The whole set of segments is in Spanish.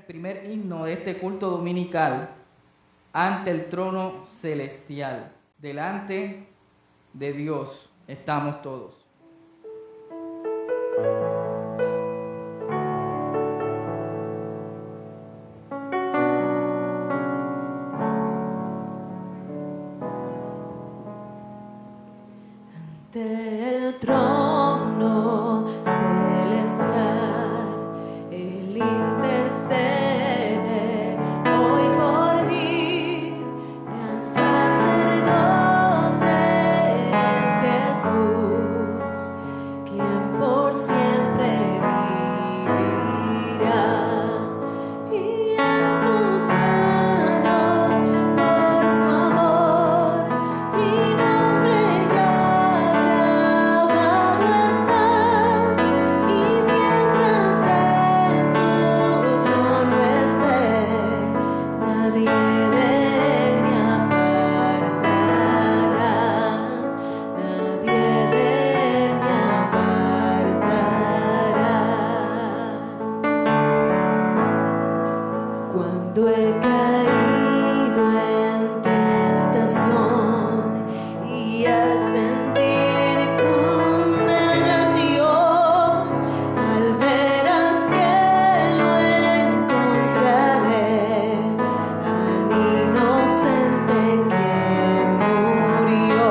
primer himno de este culto dominical ante el trono celestial. Delante de Dios estamos todos. Ante el trono celestial, Él intercede hoy por mí. Gran sacerdote es Jesús, quien por siempre vivirá. Y en sus manos, por su amor, mi nombre ya grabado está. Y mientras en su trono esté, nadie de él me apartará. Nadie de él me apartará. Cuando he caído en tentación y al sentir condenación, al ver al cielo encontraré al inocente que murió.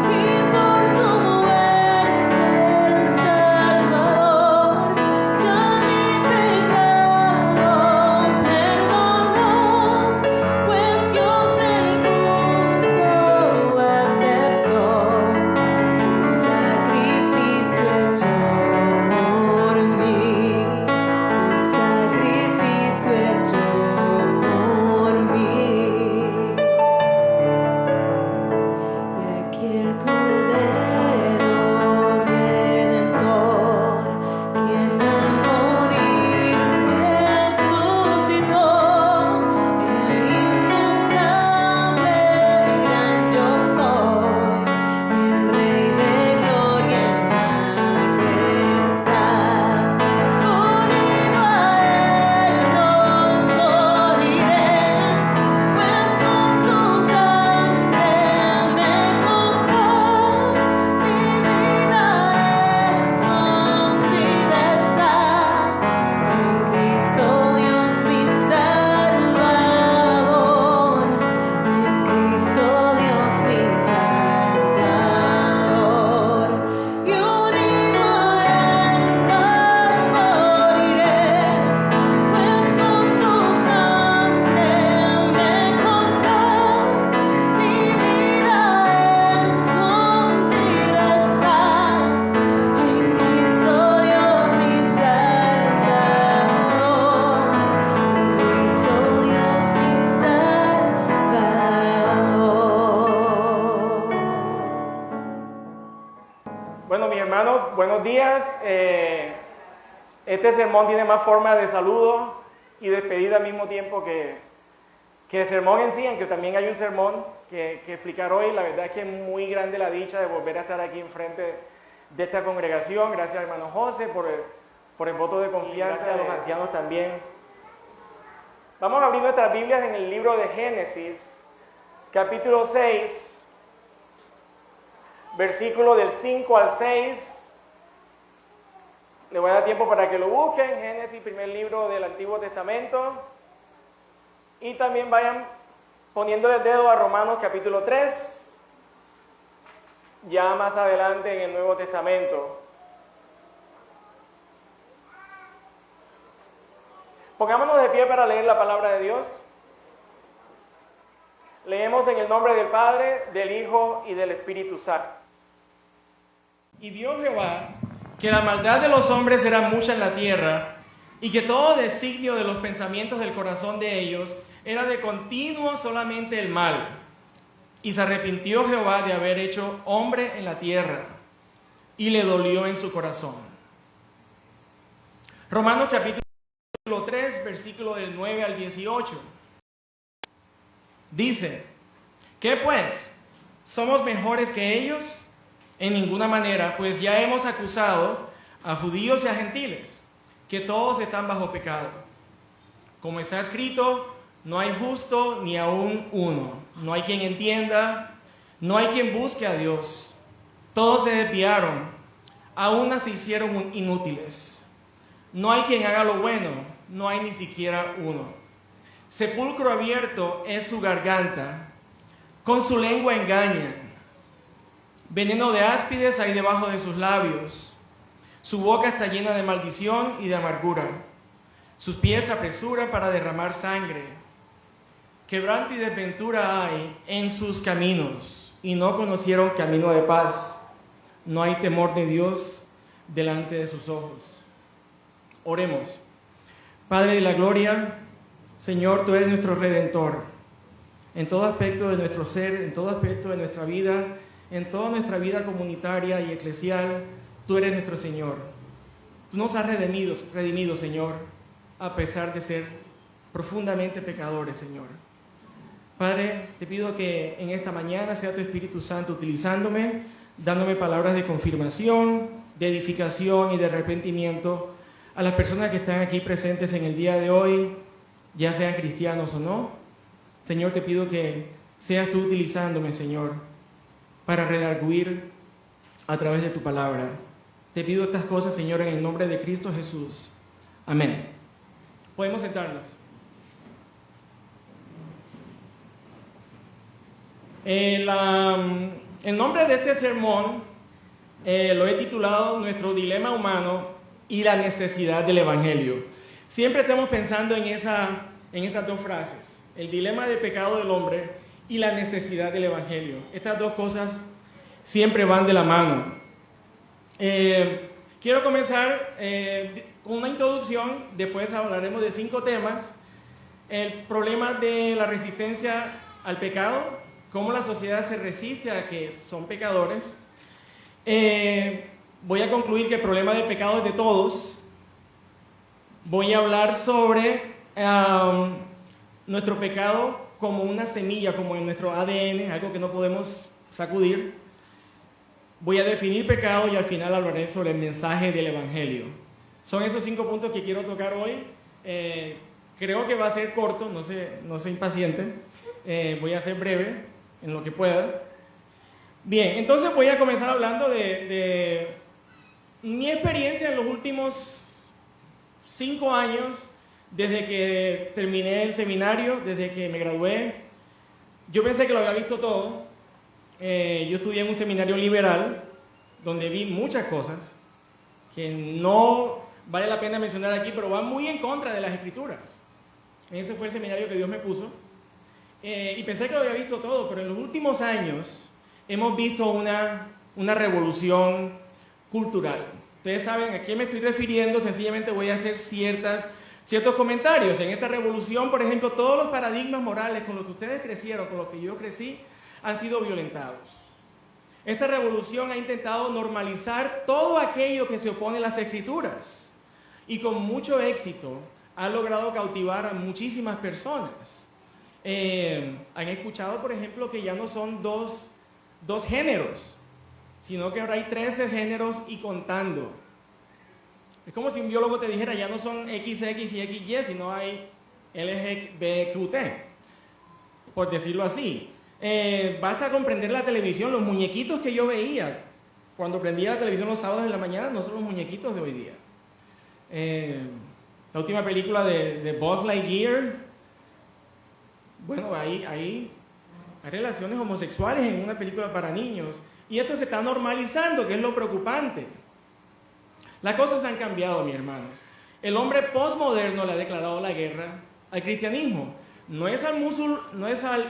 Y por tu muerte, el Salvador, ya mi pecado perdonó, pues Dios el justo aceptó su sacrificio hecho por mí, su sacrificio hecho por mí. Y aquí el Cordero Redentor, quien al morir resucitó, el inmutable gran yo soy, el Rey de gloria en majestad. Unido a él no moriré, pues con su sangre me compró. Mi vida escondida está en Cristo Dios mi Salvador, en Cristo Dios mi Salvador. Y unido a él no moriré, pues con su sangre me compró. Mi vida escondida está en Cristo Dios mi Salvador, en Cristo Dios mi Salvador. Bueno, mis hermanos, buenos días. Este sermón tiene más forma de saludo y despedida al mismo tiempo que el sermón en sí, aunque también hay un sermón que explicar hoy. La verdad es que es muy grande la dicha de volver a estar aquí enfrente de esta congregación. Gracias, hermano José, por el voto de confianza, a los ancianos también. Vamos a abrir nuestras Biblias en el libro de Génesis, capítulo 6, versículo del 5 al 6. Le voy a dar tiempo para que lo busquen. Génesis, primer libro del Antiguo Testamento. Y también vayan poniéndole el dedo a Romanos capítulo 3, ya más adelante en el Nuevo Testamento. Pongámonos de pie para leer la palabra de Dios. Leemos en el nombre del Padre, del Hijo y del Espíritu Santo. Y vio Jehová que la maldad de los hombres era mucha en la tierra, y que todo designio de los pensamientos del corazón de ellos era de continuo solamente el mal. Y se arrepintió Jehová de haber hecho hombre en la tierra, y le dolió en su corazón. Romanos capítulo 3, versículo del 9 al 18. Dice: ¿qué pues? ¿Somos mejores que ellos? En ninguna manera, pues ya hemos acusado a judíos y a gentiles, que todos están bajo pecado. Como está escrito, no hay justo ni aún uno. No hay quien entienda, no hay quien busque a Dios. Todos se desviaron, a una se hicieron inútiles. No hay quien haga lo bueno, no hay ni siquiera uno. Sepulcro abierto es su garganta, con su lengua engañan. Veneno de áspides hay debajo de sus labios. Su boca está llena de maldición y de amargura. Sus pies se apresuran para derramar sangre. Quebranto y desventura hay en sus caminos, y no conocieron camino de paz. No hay temor de Dios delante de sus ojos. Oremos. Padre de la gloria, Señor, tú eres nuestro Redentor. En todo aspecto de nuestro ser, en todo aspecto de nuestra vida, en toda nuestra vida comunitaria y eclesial, tú eres nuestro Señor. Tú nos has redimido, Señor, a pesar de ser profundamente pecadores, Señor. Padre, te pido que en esta mañana sea tu Espíritu Santo utilizándome, dándome palabras de confirmación, de edificación y de arrepentimiento a las personas que están aquí presentes en el día de hoy, ya sean cristianos o no. Señor, te pido que seas tú utilizándome, Señor, para redarguir a través de tu palabra. Te pido estas cosas, Señor, en el nombre de Cristo Jesús. Amén. Podemos sentarnos. El nombre de este sermón lo he titulado Nuestro dilema humano y la necesidad del Evangelio. Siempre estamos pensando en esas dos frases, el dilema del pecado del hombre y la necesidad del Evangelio. Estas dos cosas siempre van de la mano. Quiero comenzar con una introducción, después hablaremos de 5 temas. El problema de la resistencia al pecado, cómo la sociedad se resiste a que son pecadores. Voy a concluir que el problema del pecado es de todos. Voy a hablar sobre nuestro pecado como una semilla, como en nuestro ADN, algo que no podemos sacudir. Voy a definir pecado y al final hablaré sobre el mensaje del Evangelio. Son esos 5 puntos que quiero tocar hoy. Creo que va a ser corto, no sé impaciente. Voy a ser breve en lo que pueda. Bien, entonces voy a comenzar hablando de mi experiencia en los últimos 5 años, desde que terminé el seminario, desde que me gradué. Yo pensé que lo había visto todo. Yo estudié en un seminario liberal, donde vi muchas cosas que no vale la pena mencionar aquí, pero van muy en contra de las Escrituras. Ese fue el seminario que Dios me puso. Y pensé que lo había visto todo, pero en los últimos años hemos visto una revolución cultural. Ustedes saben a qué me estoy refiriendo, sencillamente voy a hacer ciertos comentarios. En esta revolución, por ejemplo, todos los paradigmas morales con los que ustedes crecieron, con los que yo crecí, han sido violentados. Esta revolución ha intentado normalizar todo aquello que se opone a las Escrituras y con mucho éxito ha logrado cautivar a muchísimas personas. Han escuchado, por ejemplo, que ya no son dos géneros, sino que ahora hay 13 géneros y contando. Es como si un biólogo te dijera, ya no son XX y XY, sino hay LGBTQT, por decirlo así. Basta con prender la televisión, los muñequitos que yo veía cuando prendía la televisión los sábados de la mañana no son los muñequitos de hoy día. La última película de Buzz Lightyear, bueno, hay relaciones homosexuales en una película para niños, y esto se está normalizando, que es lo preocupante. Las cosas han cambiado, mis hermanos. El hombre postmoderno le ha declarado la guerra al cristianismo. No es al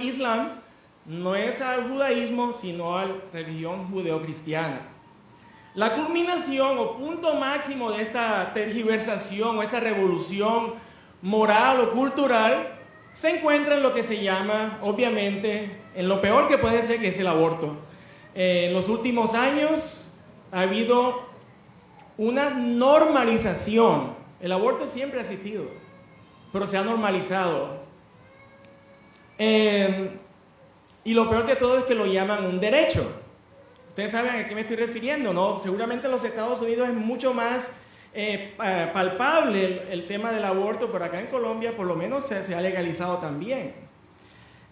Islam, no es al judaísmo, sino a la religión judeocristiana. La culminación o punto máximo de esta tergiversación o esta revolución moral o cultural se encuentra en lo que se llama, obviamente, en lo peor que puede ser, que es el aborto. En los últimos años ha habido una normalización. El aborto siempre ha existido, pero se ha normalizado. Y lo peor de todo es que lo llaman un derecho. Ustedes saben a qué me estoy refiriendo, ¿no? Seguramente en los Estados Unidos es mucho más palpable el tema del aborto, pero acá en Colombia por lo menos se ha legalizado también.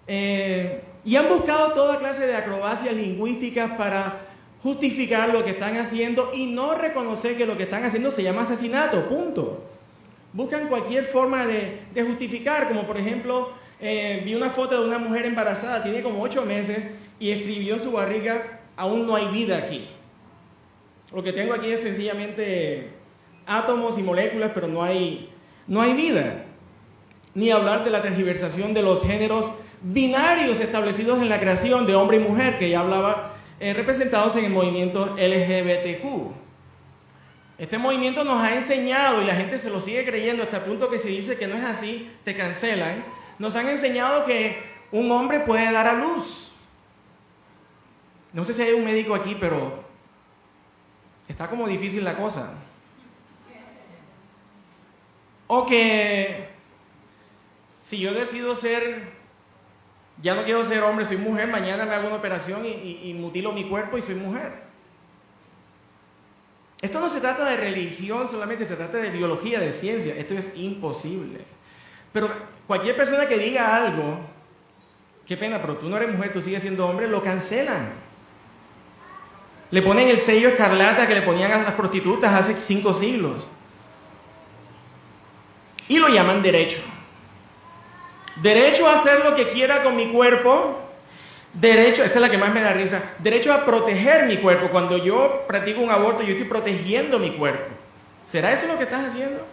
Y han buscado toda clase de acrobacias lingüísticas para justificar lo que están haciendo y no reconocer que lo que están haciendo se llama asesinato, punto. Buscan cualquier forma de justificar, como por ejemplo, vi una foto de una mujer embarazada, tiene como 8 meses, y escribió en su barriga, aún no hay vida aquí. Lo que tengo aquí es sencillamente átomos y moléculas, pero no hay vida. Ni hablar de la tergiversación de los géneros binarios establecidos en la creación de hombre y mujer, que ya hablaba, representados en el movimiento LGBTQ. Este movimiento nos ha enseñado, y la gente se lo sigue creyendo hasta el punto que si dice que no es así, te cancelan. Nos han enseñado que un hombre puede dar a luz. No sé si hay un médico aquí, pero está como difícil la cosa. O que si yo decido ya no quiero ser hombre, soy mujer, mañana me hago una operación y mutilo mi cuerpo y soy mujer. Esto no se trata de religión solamente, se trata de biología, de ciencia. Esto es imposible. Pero cualquier persona que diga algo, qué pena, pero tú no eres mujer, tú sigues siendo hombre, lo cancelan. Le ponen el sello escarlata que le ponían a las prostitutas hace 5 siglos. Y lo llaman derecho. Derecho a hacer lo que quiera con mi cuerpo. Derecho, esta es la que más me da risa, derecho a proteger mi cuerpo. Cuando yo practico un aborto, yo estoy protegiendo mi cuerpo. ¿Será eso lo que estás haciendo?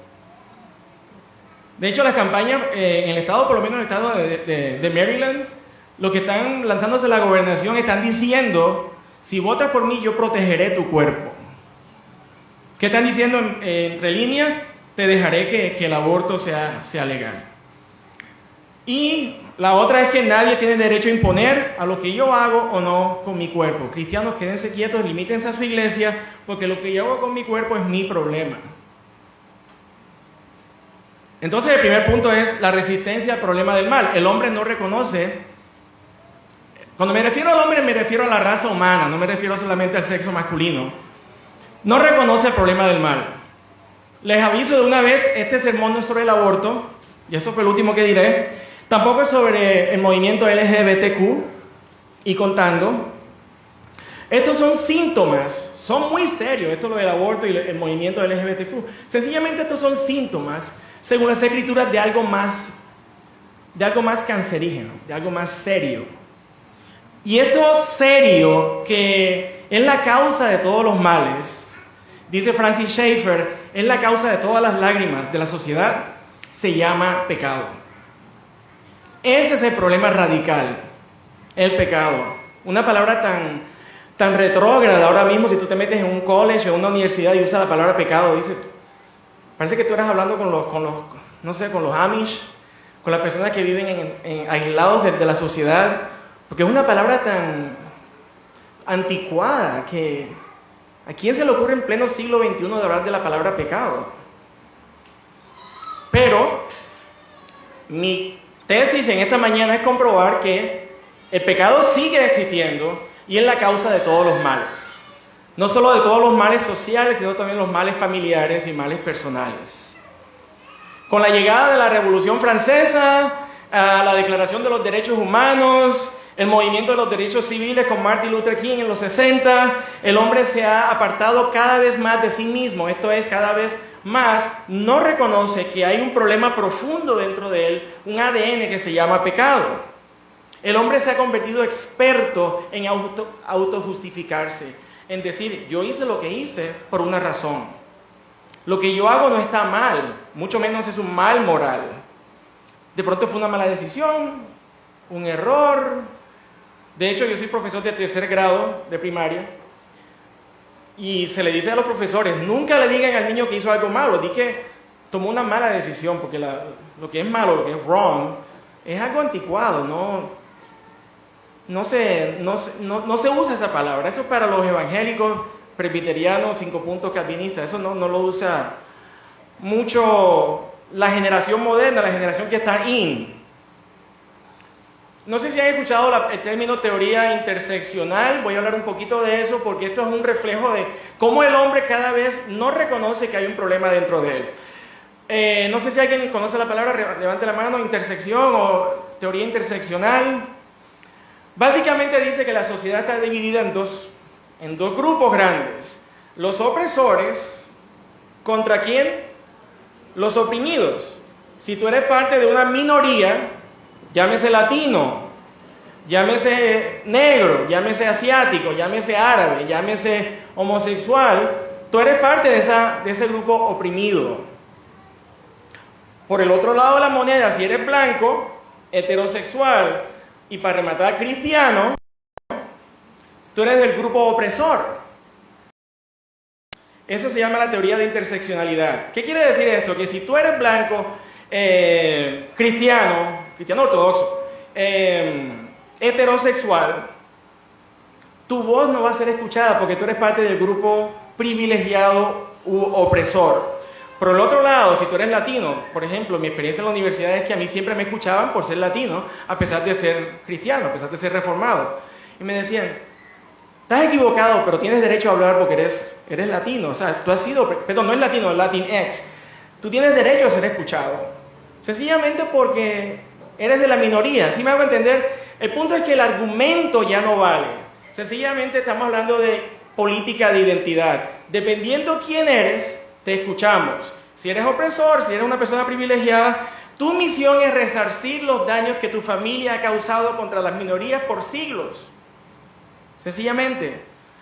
De hecho, las campañas en el estado, por lo menos en el estado de Maryland, los que están lanzándose a la gobernación están diciendo, si votas por mí, yo protegeré tu cuerpo. ¿Qué están diciendo entre líneas? Te dejaré que el aborto sea legal. Y la otra es que nadie tiene derecho a imponer a lo que yo hago o no con mi cuerpo. Cristianos, quédense quietos, limítense a su iglesia, porque lo que yo hago con mi cuerpo es mi problema. Entonces el primer punto es la resistencia al problema del mal. El hombre no reconoce. Cuando me refiero al hombre me refiero a la raza humana, no me refiero solamente al sexo masculino. No reconoce el problema del mal. Les aviso de una vez, este sermón no es sobre el aborto, y esto fue el último que diré. Tampoco es sobre el movimiento LGBTQ y contando. Estos son síntomas, son muy serios, esto lo del aborto y el movimiento LGBTQ. Sencillamente estos son síntomas, según las escrituras, de algo más cancerígeno, de algo más serio. Y esto serio, que es la causa de todos los males, dice Francis Schaeffer, es la causa de todas las lágrimas de la sociedad, se llama pecado. Ese es el problema radical, el pecado. Una palabra tan retrógrada ahora mismo, si tú te metes en un college o en una universidad y usas la palabra pecado, dice, parece que tú eras hablando con los Amish, con las personas que viven aislados de la sociedad, porque es una palabra tan anticuada que ¿a quién se le ocurre en pleno siglo XXI de hablar de la palabra pecado? Pero mi tesis en esta mañana es comprobar que el pecado sigue existiendo y es la causa de todos los males. No solo de todos los males sociales, sino también los males familiares y males personales. Con la llegada de la Revolución Francesa, la Declaración de los Derechos Humanos, el movimiento de los derechos civiles con Martin Luther King en los 60, el hombre se ha apartado cada vez más de sí mismo, esto es, cada vez más no reconoce que hay un problema profundo dentro de él, un ADN que se llama pecado. El hombre se ha convertido experto en autojustificarse, en decir, yo hice lo que hice por una razón. Lo que yo hago no está mal, mucho menos es un mal moral. De pronto fue una mala decisión, un error. De hecho, yo soy profesor de 3er grado de primaria y se le dice a los profesores, nunca le digan al niño que hizo algo malo, di que tomó una mala decisión, porque lo que es malo, lo que es wrong, es algo anticuado, no se usa esa palabra. Eso es para los evangélicos, presbiterianos, 5 puntos calvinistas, eso no lo usa mucho la generación moderna, la generación que está in. No sé si han escuchado el término teoría interseccional, voy a hablar un poquito de eso porque esto es un reflejo de cómo el hombre cada vez no reconoce que hay un problema dentro de él. No sé si alguien conoce la palabra, levante la mano, intersección o teoría interseccional. Básicamente dice que la sociedad está dividida en dos grupos grandes. Los opresores, ¿contra quién? Los oprimidos. Si tú eres parte de una minoría, llámese latino, llámese negro, llámese asiático, llámese árabe, llámese homosexual, tú eres parte de ese grupo oprimido. Por el otro lado de la moneda, si eres blanco, heterosexual y para rematar cristiano, tú eres del grupo opresor. Eso se llama la teoría de interseccionalidad. ¿Qué quiere decir esto? Que si tú eres blanco, cristiano ortodoxo, heterosexual, tu voz no va a ser escuchada porque tú eres parte del grupo privilegiado u opresor. Por el otro lado, si tú eres latino, por ejemplo, mi experiencia en la universidad es que a mí siempre me escuchaban por ser latino, a pesar de ser cristiano, a pesar de ser reformado. Y me decían, estás equivocado, pero tienes derecho a hablar porque eres latino. O sea, tú has sido, perdón, no es latino, es Latinx. Tú tienes derecho a ser escuchado. Sencillamente porque eres de la minoría. ¿Sí me hago entender? El punto es que el argumento ya no vale. Sencillamente estamos hablando de política de identidad. Dependiendo quién eres, te escuchamos. Si eres opresor, si eres una persona privilegiada, tu misión es resarcir los daños que tu familia ha causado contra las minorías por siglos. Sencillamente,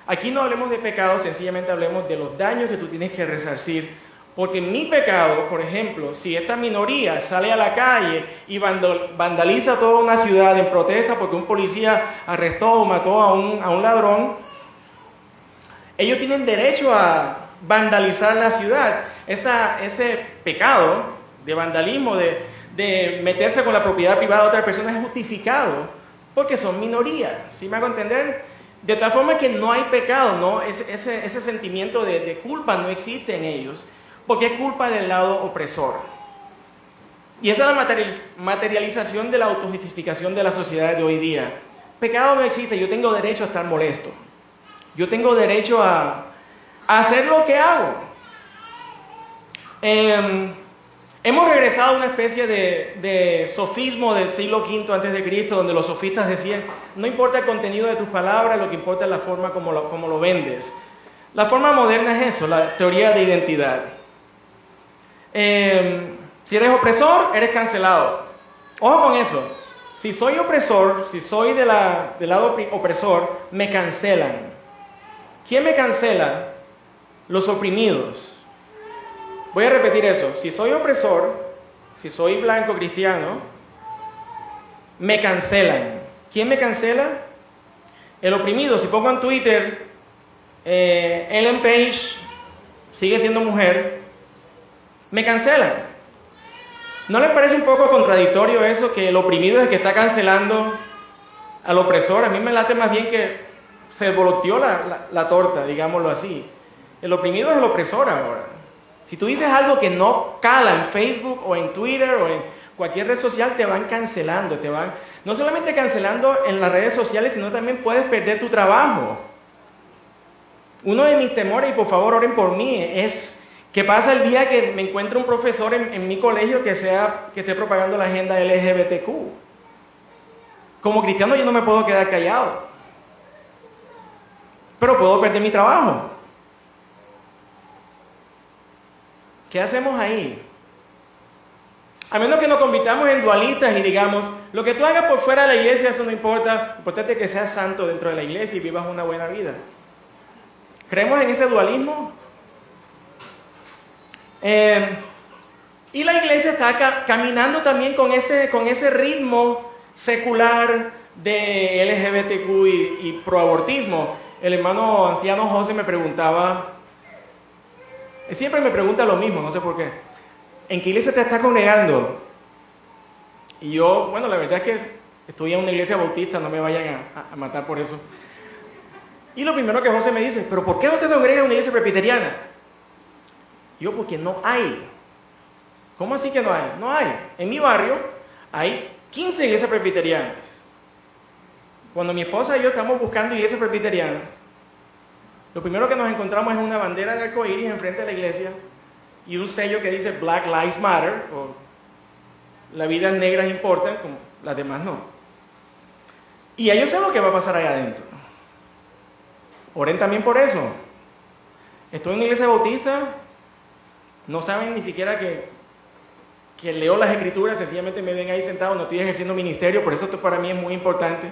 aquí no hablemos de pecado, sencillamente hablemos de los daños que tú tienes que resarcir. Porque mi pecado, por ejemplo, si esta minoría sale a la calle y vandaliza toda una ciudad en protesta porque un policía arrestó o mató a un ladrón, ellos tienen derecho a vandalizar la ciudad. Ese pecado de vandalismo, de meterse con la propiedad privada de otra persona es justificado porque son minorías. ¿Sí me hago entender? De tal forma que no hay pecado, ¿no? Ese sentimiento de culpa no existe en ellos. Porque es culpa del lado opresor. Y esa es la materialización de la autojustificación de la sociedad de hoy día. Pecado no existe, yo tengo derecho a estar molesto. Yo tengo derecho a hacer lo que hago. Hemos regresado a una especie de sofismo del siglo V antes de Cristo, donde los sofistas decían, no importa el contenido de tus palabras, lo que importa es la forma como lo vendes. La forma moderna es eso, la teoría de identidad. Si eres opresor, eres cancelado. Ojo con eso. Si soy opresor, si soy del lado opresor, me cancelan. ¿Quién me cancela? Los oprimidos. Voy a repetir eso. Si soy opresor, si soy blanco cristiano, me cancelan. ¿Quién me cancela? El oprimido. Si pongo en Twitter, Ellen Page sigue siendo mujer, me cancelan. ¿No les parece un poco contradictorio eso, que el oprimido es el que está cancelando al opresor? A mí me late más bien que se volteó la torta, digámoslo así. El oprimido es el opresor ahora. Si tú dices algo que no cala en Facebook o en Twitter o en cualquier red social, te van cancelando, no solamente cancelando en las redes sociales, sino también puedes perder tu trabajo. Uno de mis temores, y por favor oren por mí, es ¿qué pasa el día que me encuentre un profesor en mi colegio que esté propagando la agenda LGBTQ? Como cristiano yo no me puedo quedar callado, pero puedo perder mi trabajo. ¿Qué hacemos ahí? A menos que nos convirtamos en dualistas y digamos, lo que tú hagas por fuera de la iglesia, eso no importa, lo importante es que seas santo dentro de la iglesia y vivas una buena vida. ¿Creemos en ese dualismo? Y la iglesia está caminando también con ese ritmo secular de LGBTQ y proabortismo. El hermano anciano José me preguntaba, siempre me pregunta lo mismo, no sé por qué, ¿en qué iglesia te estás congregando? Y yo, bueno, la verdad es que estoy en una iglesia bautista, no me vayan a matar por eso. Y lo primero que José me dice, ¿pero por qué no te congregas en una iglesia presbiteriana? Yo, porque no hay. ¿Cómo así que no hay? No hay. En mi barrio hay 15 iglesias presbiterianas. Cuando mi esposa y yo estamos buscando iglesias presbiterianas, lo primero que nos encontramos es una bandera de arcoíris enfrente de la iglesia y un sello que dice Black Lives Matter, o las vidas negras importan, como las demás no. Y ellos saben lo que va a pasar allá adentro. Oren también por eso. Estoy en una iglesia bautista, no saben ni siquiera que leo las escrituras, sencillamente me ven ahí sentado, no estoy ejerciendo ministerio, por eso esto para mí es muy importante.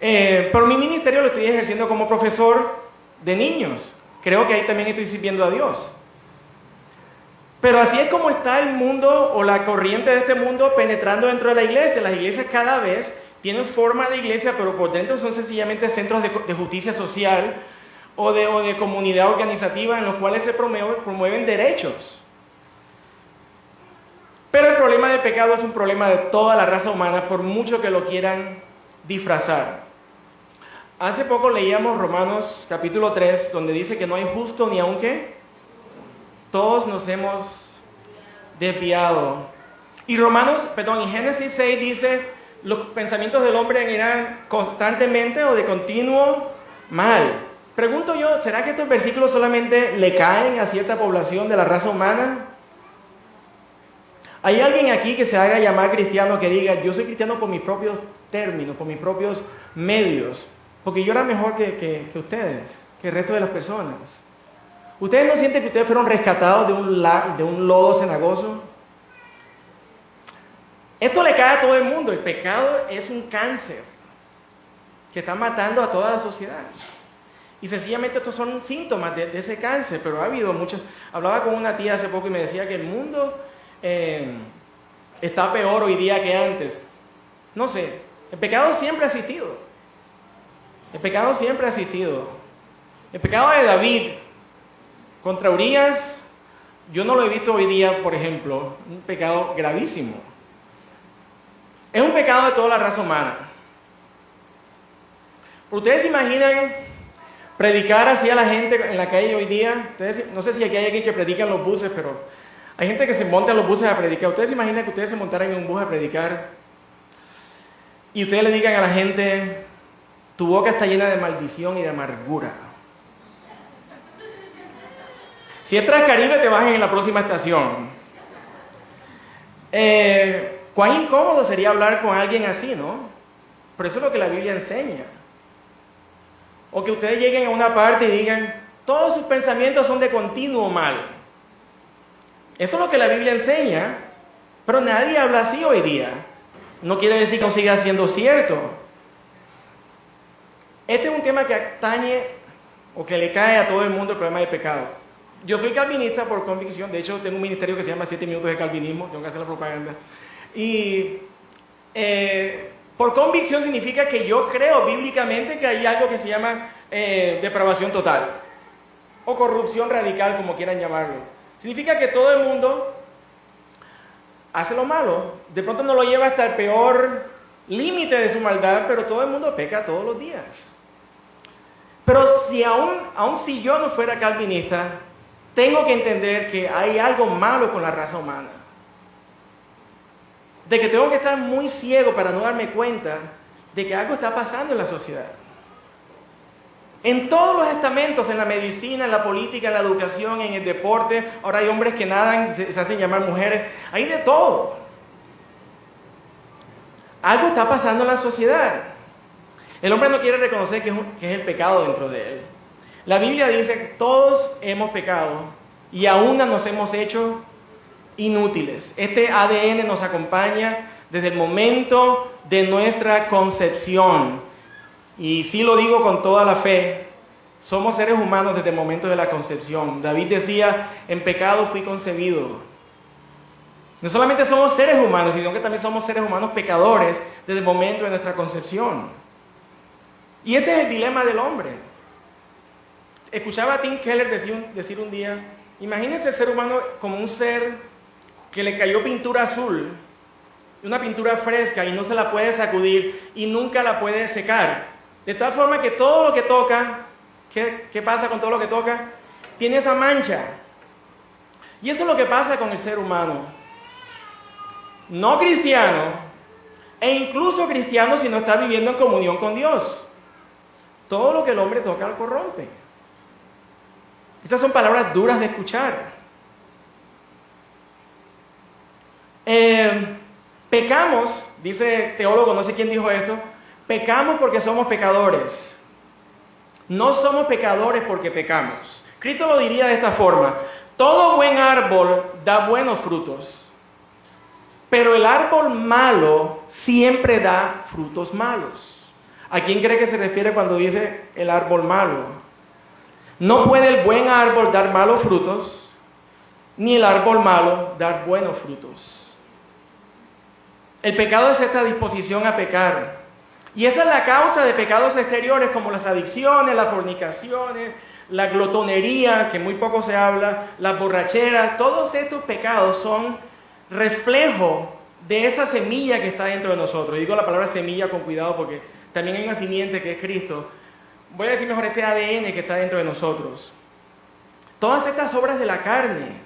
Pero mi ministerio lo estoy ejerciendo como profesor de niños. Creo que ahí también estoy sirviendo a Dios. Pero así es como está el mundo o la corriente de este mundo penetrando dentro de la iglesia. Las iglesias cada vez tienen forma de iglesia, pero por dentro son sencillamente centros de justicia social o de comunidad organizativa en los cuales se promueven derechos. Pero el problema del pecado es un problema de toda la raza humana, por mucho que lo quieran disfrazar. Hace poco leíamos Romanos capítulo 3, donde dice que no hay justo ni aunque todos nos hemos desviado. Y Génesis 6 dice, los pensamientos del hombre irán constantemente o de continuo mal. Pregunto yo, ¿será que estos versículos solamente le caen a cierta población de la raza humana? ¿Hay alguien aquí que se haga llamar cristiano que diga, yo soy cristiano por mis propios términos, por mis propios medios, porque yo era mejor que ustedes, que el resto de las personas? ¿Ustedes no sienten que ustedes fueron rescatados de un lodo cenagoso? Esto le cae a todo el mundo. El pecado es un cáncer que está matando a toda la sociedad. Y sencillamente estos son síntomas de ese cáncer, pero ha habido muchos. Hablaba con una tía hace poco y me decía que el mundo está peor hoy día que antes. No sé, el pecado siempre ha existido. El pecado siempre ha existido. El pecado de David contra Urías, yo no lo he visto hoy día, por ejemplo, un pecado gravísimo. Es un pecado de toda la raza humana. ¿Ustedes se imaginan predicar así a la gente en la calle hoy día? No sé si aquí hay alguien que predica en los buses, pero hay gente que se monta en los buses a predicar. ¿Ustedes se imaginan que ustedes se montaran en un bus a predicar y ustedes le digan a la gente, tu boca está llena de maldición y de amargura? Si es Transcaribe, te bajan en la próxima estación. Cuán incómodo sería hablar con alguien así, ¿no? Pero eso es lo que la Biblia enseña. O que ustedes lleguen a una parte y digan, todos sus pensamientos son de continuo mal. Eso es lo que la Biblia enseña, pero nadie habla así hoy día. No quiere decir que no siga siendo cierto. Este es un tema que atañe o que le cae a todo el mundo el problema del pecado. Yo soy calvinista por convicción, de hecho tengo un ministerio que se llama 7 minutos de calvinismo, tengo que hacer la propaganda. Y por convicción significa que yo creo bíblicamente que hay algo que se llama depravación total, o corrupción radical, como quieran llamarlo. Significa que todo el mundo hace lo malo, de pronto no lo lleva hasta el peor límite de su maldad, pero todo el mundo peca todos los días. Pero si aún si yo no fuera calvinista, tengo que entender que hay algo malo con la raza humana. De que tengo que estar muy ciego para no darme cuenta de que algo está pasando en la sociedad. En todos los estamentos, en la medicina, en la política, en la educación, en el deporte, ahora hay hombres que nadan, se hacen llamar mujeres, hay de todo. Algo está pasando en la sociedad. El hombre no quiere reconocer que es el pecado dentro de él. La Biblia dice que todos hemos pecado y aún nos hemos hecho inútiles. Este ADN nos acompaña desde el momento de nuestra concepción. Y sí lo digo con toda la fe, somos seres humanos desde el momento de la concepción. David decía, en pecado fui concebido. No solamente somos seres humanos, sino que también somos seres humanos pecadores desde el momento de nuestra concepción. Y este es el dilema del hombre. Escuchaba a Tim Keller decir un día, imagínense el ser humano como un ser que le cayó pintura azul, una pintura fresca y no se la puede sacudir y nunca la puede secar. De tal forma que todo lo que toca, ¿qué pasa con todo lo que toca? Tiene esa mancha. Y eso es lo que pasa con el ser humano. No cristiano, e incluso cristiano si no está viviendo en comunión con Dios. Todo lo que el hombre toca lo corrompe. Estas son palabras duras de escuchar. Pecamos, dice teólogo, no sé quién dijo esto, pecamos porque somos pecadores. No somos pecadores porque pecamos. Cristo lo diría de esta forma: todo buen árbol da buenos frutos, pero el árbol malo siempre da frutos malos. ¿A quién cree que se refiere cuando dice el árbol malo? No puede el buen árbol dar malos frutos, ni el árbol malo dar buenos frutos. El pecado es esta disposición a pecar. Y esa es la causa de pecados exteriores como las adicciones, las fornicaciones, la glotonería, que muy poco se habla, las borracheras. Todos estos pecados son reflejo de esa semilla que está dentro de nosotros. Y digo la palabra semilla con cuidado porque también hay una simiente que es Cristo. Voy a decir mejor este ADN que está dentro de nosotros. Todas estas obras de la carne.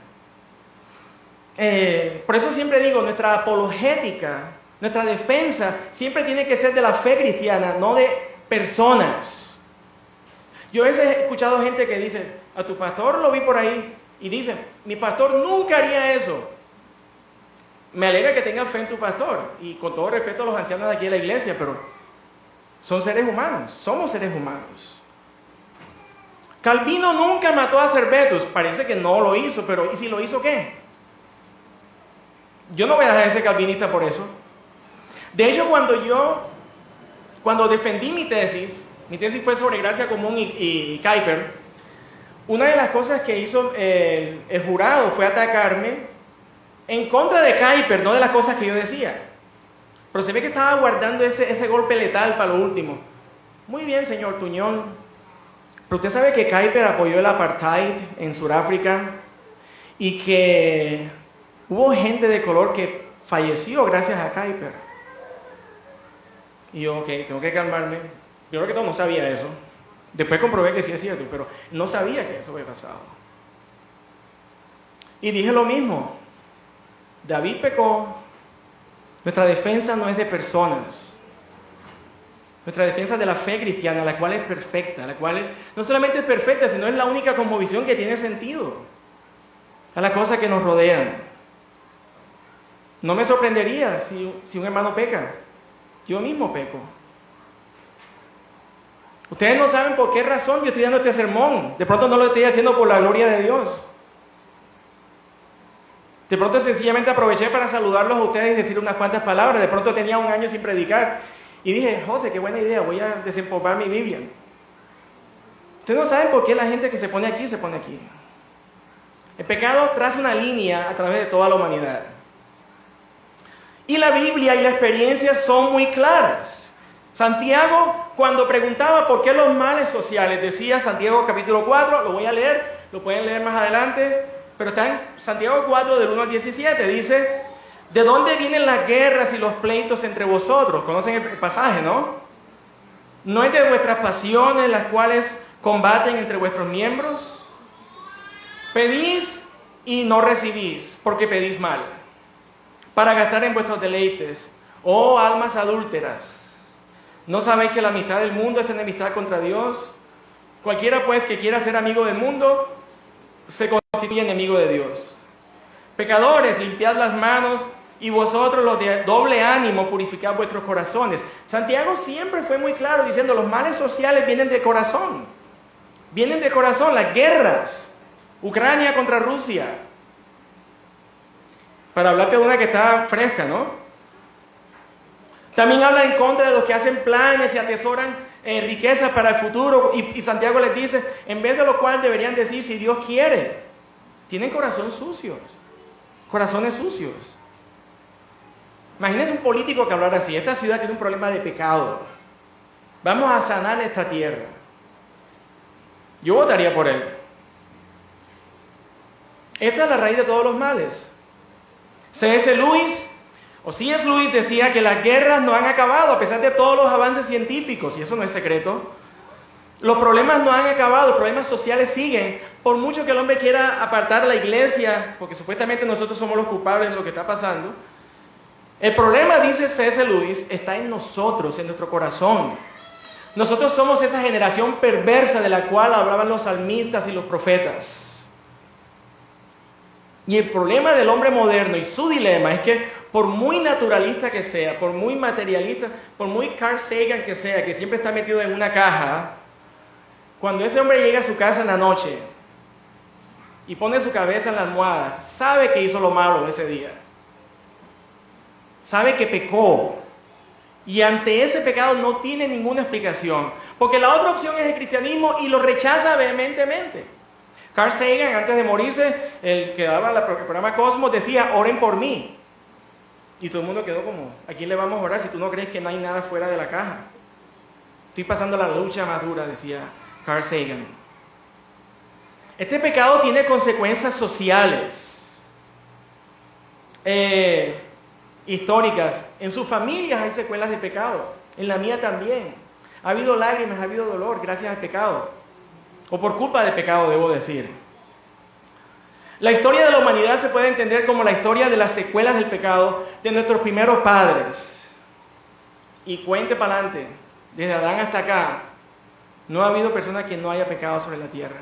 Por eso siempre digo, nuestra apologética, nuestra defensa, siempre tiene que ser de la fe cristiana, no de personas. Yo a veces he escuchado gente que dice, a tu pastor lo vi por ahí, y dice, mi pastor nunca haría eso. Me alegra que tengas fe en tu pastor, y con todo respeto a los ancianos de aquí de la iglesia, pero son seres humanos, somos seres humanos. Calvino nunca mató a Servetus, parece que no lo hizo, pero ¿y si lo hizo qué? Yo no voy a dejar de ser calvinista por eso. De hecho, cuando defendí mi tesis fue sobre gracia común y Kuyper, una de las cosas que hizo el jurado fue atacarme en contra de Kuyper, no de las cosas que yo decía. Pero se ve que estaba guardando ese golpe letal para lo último. Muy bien, señor Tuñón. Pero usted sabe que Kuyper apoyó el apartheid en Sudáfrica y que hubo gente de color que falleció gracias a Kuyper. Y yo, ok, tengo que calmarme. Yo creo que todo no sabía eso. Después comprobé que sí es cierto, pero no sabía que eso había pasado. Y dije lo mismo. David pecó. Nuestra defensa no es de personas. Nuestra defensa es de la fe cristiana, la cual es perfecta, la cual no solamente es perfecta, sino es la única cosmovisión que tiene sentido a las cosas que nos rodean. No me sorprendería si un hermano peca. Yo mismo peco. Ustedes no saben por qué razón yo estoy dando este sermón. De pronto no lo estoy haciendo por la gloria de Dios. De pronto sencillamente aproveché para saludarlos a ustedes y decir unas cuantas palabras. De pronto tenía un año sin predicar. Y dije, José, qué buena idea, voy a desempolvar mi Biblia. Ustedes no saben por qué la gente que se pone aquí, se pone aquí. El pecado traza una línea a través de toda la humanidad. Y la Biblia y la experiencia son muy claras. Santiago, cuando preguntaba por qué los males sociales, decía Santiago capítulo 4, lo voy a leer, lo pueden leer más adelante, pero está en Santiago 4 del 1 al 17, dice, ¿de dónde vienen las guerras y los pleitos entre vosotros? Conocen el pasaje, ¿no? ¿No es de vuestras pasiones las cuales combaten entre vuestros miembros? Pedís y no recibís, porque pedís mal, para gastar en vuestros deleites. Oh almas adúlteras, ¿no sabéis que la amistad del mundo es enemistad contra Dios? Cualquiera pues que quiera ser amigo del mundo, se constituye enemigo de Dios. Pecadores, limpiad las manos, y vosotros los de doble ánimo, purificad vuestros corazones. Santiago siempre fue muy claro diciendo, los males sociales vienen de corazón. Vienen de corazón, las guerras. Ucrania contra Rusia. Para hablarte de una que está fresca, ¿no? También habla en contra de los que hacen planes y atesoran riquezas para el futuro. Y Santiago les dice, en vez de lo cual deberían decir, si Dios quiere. Tienen corazones sucios. Corazones sucios. Imagínense un político que hablara así, esta ciudad tiene un problema de pecado. Vamos a sanar esta tierra. Yo votaría por él. Esta es la raíz de todos los males. C.S. Lewis decía que las guerras no han acabado a pesar de todos los avances científicos, y eso no es secreto. Los problemas no han acabado, los problemas sociales siguen. Por mucho que el hombre quiera apartar a la iglesia, porque supuestamente nosotros somos los culpables de lo que está pasando, El problema, dice C.S. Lewis, está en nosotros, en nuestro corazón. Nosotros somos esa generación perversa de la cual hablaban los salmistas y los profetas. Y el problema del hombre moderno y su dilema es que por muy naturalista que sea, por muy materialista, por muy Carl Sagan que sea, que siempre está metido en una caja, cuando ese hombre llega a su casa en la noche y pone su cabeza en la almohada, sabe que hizo lo malo ese día. Sabe que pecó. Y ante ese pecado no tiene ninguna explicación. Porque la otra opción es el cristianismo y lo rechaza vehementemente. Carl Sagan, antes de morirse, el que daba el programa Cosmos, decía, oren por mí. Y todo el mundo quedó como, ¿a quién le vamos a orar si tú no crees que no hay nada fuera de la caja? Estoy pasando la lucha más dura, decía Carl Sagan. Este pecado tiene consecuencias sociales, históricas. En sus familias hay secuelas de pecado, en la mía también. Ha habido lágrimas, ha habido dolor gracias al pecado, o por culpa del pecado, debo decir. La historia de la humanidad se puede entender como la historia de las secuelas del pecado de nuestros primeros padres. Y cuente para adelante, desde Adán hasta acá, no ha habido persona que no haya pecado sobre la tierra.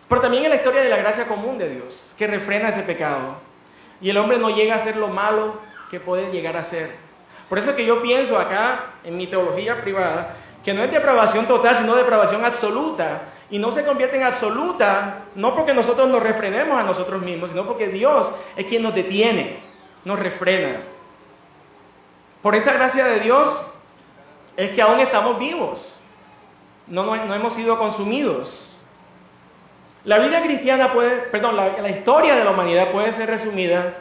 Pero también en la historia de la gracia común de Dios, que refrena ese pecado. Y el hombre no llega a ser lo malo que puede llegar a ser. Por eso es que yo pienso acá, en mi teología privada, que no es depravación total, sino depravación absoluta. Y no se convierte en absoluta, no porque nosotros nos refrenemos a nosotros mismos, sino porque Dios es quien nos detiene, nos refrena. Por esta gracia de Dios es que aún estamos vivos, no hemos sido consumidos. La vida cristiana la historia de la humanidad puede ser resumida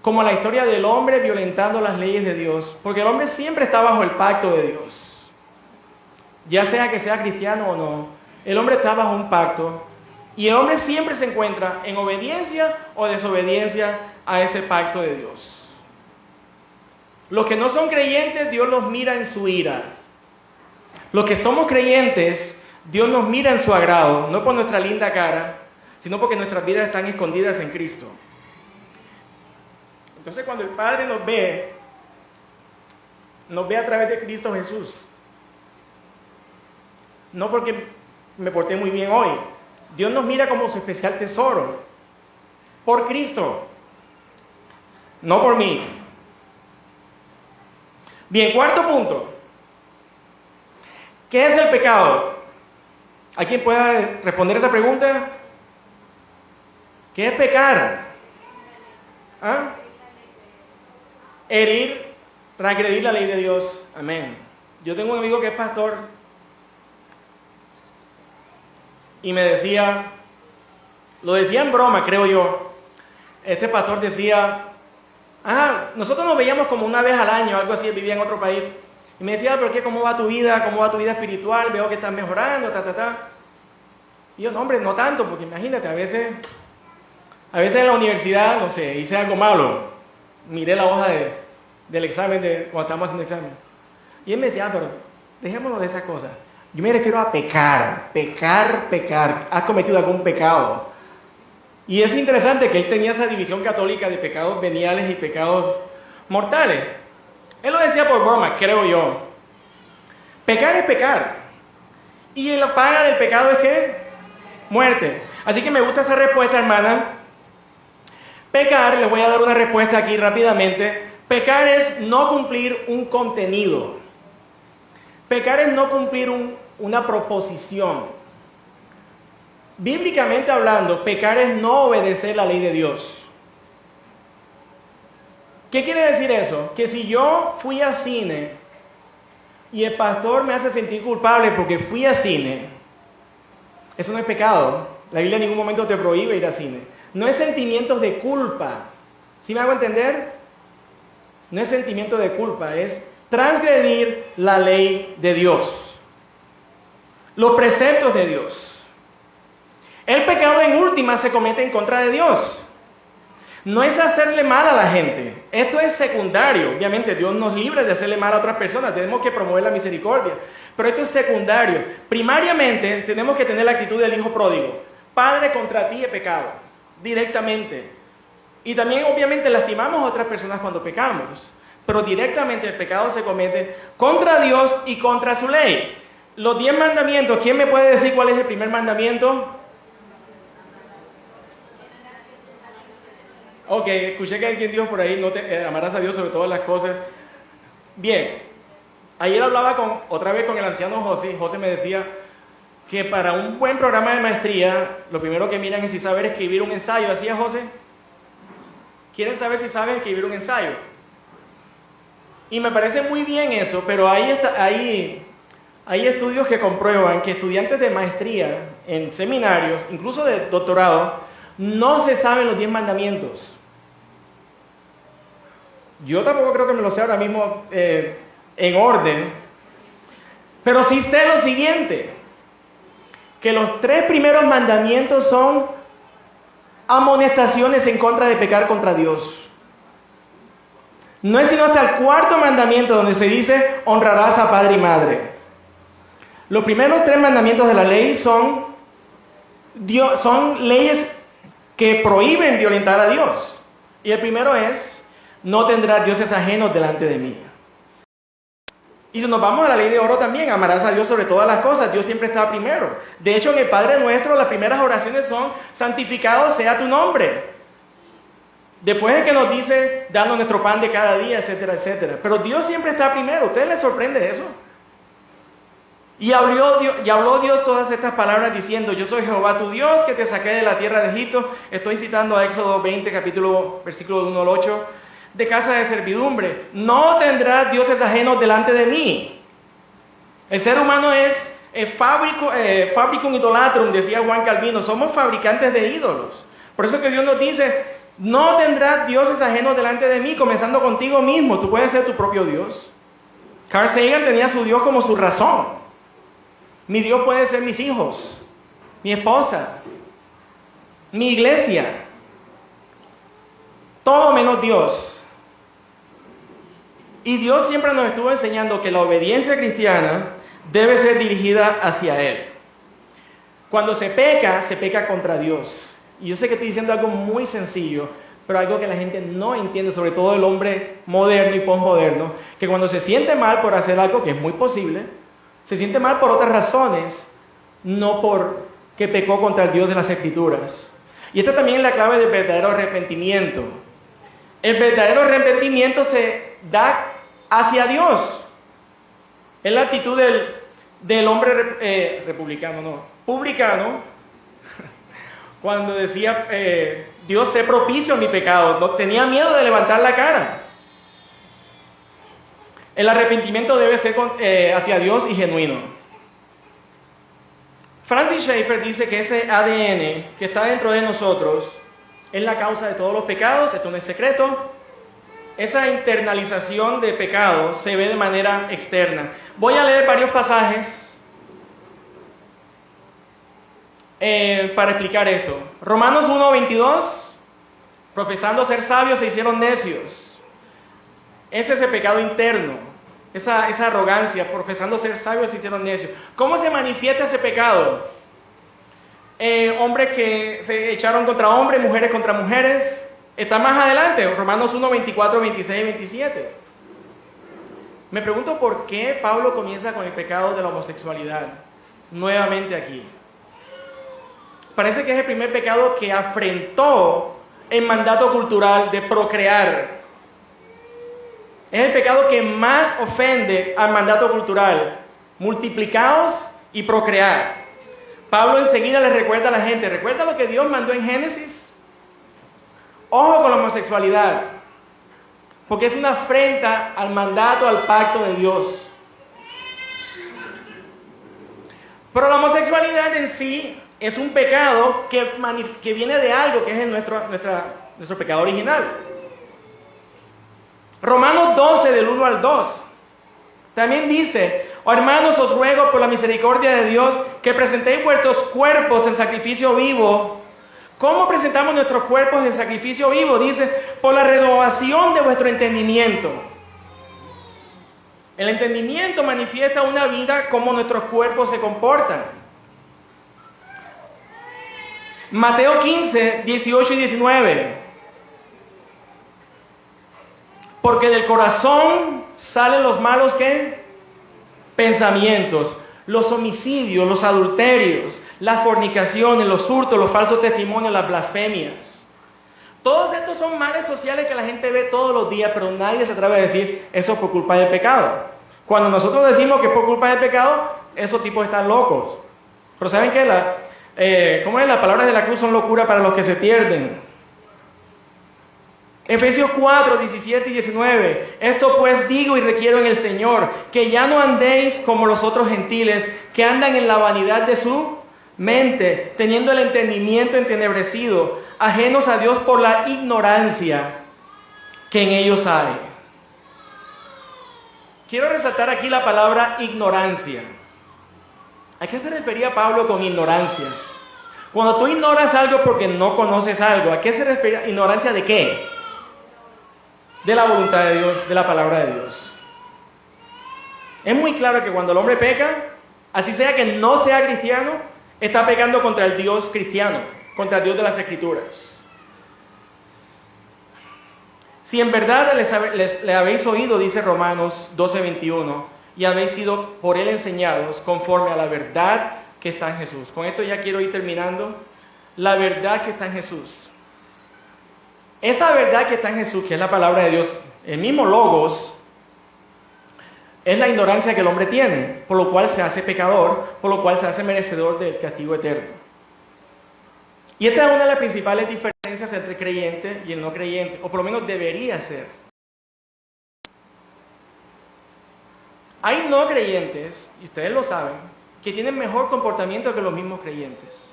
como la historia del hombre violentando las leyes de Dios, porque el hombre siempre está bajo el pacto de Dios. Ya sea que sea cristiano o no, el hombre está bajo un pacto y el hombre siempre se encuentra en obediencia o desobediencia a ese pacto de Dios. Los que no son creyentes, Dios los mira en su ira. Los que somos creyentes, Dios nos mira en su agrado, no por nuestra linda cara, sino porque nuestras vidas están escondidas en Cristo. Entonces cuando el Padre nos ve a través de Cristo Jesús. No porque me porté muy bien hoy. Dios nos mira como su especial tesoro. Por Cristo. No por mí. Bien, cuarto punto. ¿Qué es el pecado? ¿Hay quien pueda responder esa pregunta? ¿Qué es pecar? ¿Ah? Herir, transgredir la ley de Dios. Amén. Yo tengo un amigo que es pastor y me decía, lo decía en broma, creo yo. Este pastor decía, nosotros nos veíamos como una vez al año, algo así, vivía en otro país. Y me decía, pero ¿qué? ¿Cómo va tu vida? ¿Cómo va tu vida espiritual? Veo que estás mejorando, Y yo, no, hombre, no tanto, porque imagínate, a veces en la universidad, no sé, hice algo malo. Miré la hoja del examen, cuando estábamos haciendo examen. Y él me decía, pero dejémonos de esas cosas. Yo me refiero a pecar. ¿Has cometido algún pecado? Y es interesante que él tenía esa división católica de pecados veniales y pecados mortales. Él lo decía por broma, creo yo. Pecar es pecar. Y la paga del pecado es ¿qué? Muerte. Así que me gusta esa respuesta, hermana. Pecar, les voy a dar una respuesta aquí rápidamente. Pecar es no cumplir un contenido. Pecar es no cumplir una proposición. Bíblicamente hablando, pecar es no obedecer la ley de Dios. ¿Qué quiere decir eso? Que si yo fui al cine y el pastor me hace sentir culpable porque fui al cine, eso no es pecado. La Biblia en ningún momento te prohíbe ir al cine. No es sentimientos de culpa. ¿Sí me hago entender? No es sentimiento de culpa, es transgredir la ley de Dios, los preceptos de Dios. El pecado en última se comete en contra de Dios. No es hacerle mal a la gente. Esto es secundario. Obviamente Dios nos libre de hacerle mal a otras personas. Tenemos que promover la misericordia. Pero esto es secundario. Primariamente tenemos que tener la actitud del hijo pródigo. Padre, contra ti he pecado. Directamente. Y también obviamente lastimamos a otras personas cuando pecamos. Pero directamente el pecado se comete contra Dios y contra su ley. Los 10 mandamientos, ¿quién me puede decir cuál es el primer mandamiento? Ok, escuché que alguien dijo por ahí, amarás a Dios sobre todas las cosas. Bien, ayer hablaba otra vez con el anciano José. José me decía que para un buen programa de maestría, lo primero que miran es si saber escribir un ensayo. ¿Así es, José? ¿Quieren saber si sabes escribir un ensayo? Y me parece muy bien eso, pero hay estudios que comprueban que estudiantes de maestría en seminarios, incluso de doctorado, no se saben los 10 mandamientos. Yo tampoco creo que me lo sé ahora mismo en orden, pero sí sé lo siguiente, que los 3 primeros mandamientos son amonestaciones en contra de pecar contra Dios. No es sino hasta el 4º mandamiento donde se dice honrarás a padre y madre. Los primeros 3 mandamientos de la ley son leyes que prohíben violentar a Dios. Y el primero es, no tendrás dioses ajenos delante de mí. Y si nos vamos a la ley de oro también, amarás a Dios sobre todas las cosas. Dios siempre está primero. De hecho, en el Padre Nuestro, las primeras oraciones son, santificado sea tu nombre. Después de que nos dice, danos nuestro pan de cada día, etcétera, etcétera. Pero Dios siempre está primero. ¿A ustedes les sorprende eso? Y habló Dios todas estas palabras diciendo, yo soy Jehová tu Dios, que te saqué de la tierra de Egipto. Estoy citando a Éxodo 20, versículo 1 al 8. De casa de servidumbre. No tendrás dioses ajenos delante de mí. El ser humano es fabricum idolatrum, decía Juan Calvino. Somos fabricantes de ídolos. Por eso que Dios nos dice, no tendrás dioses ajenos delante de mí, comenzando contigo mismo. Tú puedes ser tu propio Dios. Carl Sagan tenía a su Dios como su razón. Mi Dios puede ser mis hijos, mi esposa, mi iglesia. Todo menos Dios. Y Dios siempre nos estuvo enseñando que la obediencia cristiana debe ser dirigida hacia Él. Cuando se peca contra Dios. Y yo sé que estoy diciendo algo muy sencillo, pero algo que la gente no entiende, sobre todo el hombre moderno y posmoderno, que cuando se siente mal por hacer algo, que es muy posible, se siente mal por otras razones, no por que pecó contra el Dios de las Escrituras. Y esta también es la clave del verdadero arrepentimiento. El verdadero arrepentimiento se da hacia Dios. Es la actitud del hombre publicano, cuando decía, Dios sé propicio a mi pecado. No tenía miedo de levantar la cara. El arrepentimiento debe ser hacia Dios y genuino. Francis Schaeffer dice que ese ADN que está dentro de nosotros es la causa de todos los pecados. Esto no es secreto. Esa internalización de pecado se ve de manera externa. Voy a leer varios pasajes para explicar esto. Romanos 1:22, profesando ser sabios se hicieron necios. Es ese pecado interno, esa arrogancia, profesando ser sabios se hicieron necios. ¿Cómo se manifiesta ese pecado? Hombres que se echaron contra hombres, mujeres contra mujeres. Está más adelante, Romanos 1, 24, 26 y 27. Me pregunto por qué Pablo comienza con el pecado de la homosexualidad, nuevamente aquí. Parece que es el primer pecado que afrentó el mandato cultural de procrear. Es el pecado que más ofende al mandato cultural, multiplicaos y procrear. Pablo enseguida le recuerda a la gente, ¿recuerda lo que Dios mandó en Génesis? Ojo con la homosexualidad, porque es una afrenta al mandato, al pacto de Dios. Pero la homosexualidad en sí es un pecado que viene de algo que es nuestro pecado original. Romanos 12, del 1 al 2, también dice, oh hermanos, os ruego por la misericordia de Dios que presentéis vuestros cuerpos en sacrificio vivo. ¿Cómo presentamos nuestros cuerpos en sacrificio vivo? Dice, por la renovación de vuestro entendimiento. El entendimiento manifiesta una vida como nuestros cuerpos se comportan. Mateo 15, 18 y 19. Porque del corazón salen los malos, ¿qué? Pensamientos, los homicidios, los adulterios, las fornicaciones, los hurtos, los falsos testimonios, las blasfemias. Todos estos son males sociales que la gente ve todos los días, pero nadie se atreve a decir eso es por culpa del pecado. Cuando nosotros decimos que es por culpa del pecado, esos tipos están locos. Pero ¿saben qué? ¿Cómo es? Las palabras de la cruz son locura para los que se pierden. Efesios 4, 17 y 19. Esto pues digo y requiero en el Señor, que ya no andéis como los otros gentiles, que andan en la vanidad de su mente, teniendo el entendimiento entenebrecido, ajenos a Dios por la ignorancia que en ellos hay. Quiero resaltar aquí la palabra ignorancia. ¿A qué se refería Pablo con ignorancia? Cuando tú ignoras algo porque no conoces algo, ¿a qué se refiere? ¿Ignorancia de qué? De la voluntad de Dios, de la palabra de Dios. Es muy claro que cuando el hombre peca, así sea que no sea cristiano, está pecando contra el Dios cristiano, contra el Dios de las Escrituras. Si en verdad le habéis oído, dice Romanos 12:21, y habéis sido por él enseñados conforme a la verdad que está en Jesús. Con esto ya quiero ir terminando. La verdad que está en Jesús. Esa verdad que está en Jesús, que es la palabra de Dios, el mismo logos, es la ignorancia que el hombre tiene, por lo cual se hace pecador, por lo cual se hace merecedor del castigo eterno. Y esta es una de las principales diferencias entre el creyente y el no creyente, o por lo menos debería ser. Hay no creyentes, y ustedes lo saben, que tienen mejor comportamiento que los mismos creyentes.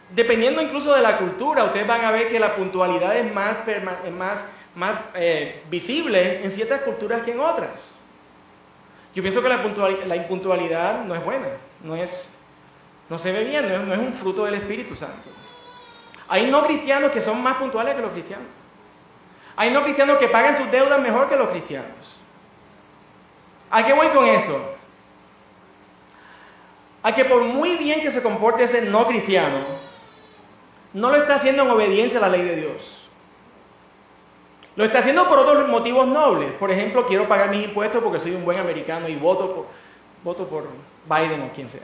Dependiendo incluso de la cultura, ustedes van a ver que la puntualidad es más visible en ciertas culturas que en otras. Yo pienso que la impuntualidad no es buena, no se ve bien, no es un fruto del Espíritu Santo. Hay no cristianos que son más puntuales que los cristianos. Hay no cristianos que pagan sus deudas mejor que los cristianos. ¿A qué voy con esto? A que por muy bien que se comporte ese no cristiano, no lo está haciendo en obediencia a la ley de Dios. Lo está haciendo por otros motivos nobles. Por ejemplo, quiero pagar mis impuestos porque soy un buen americano y voto por Biden o quien sea.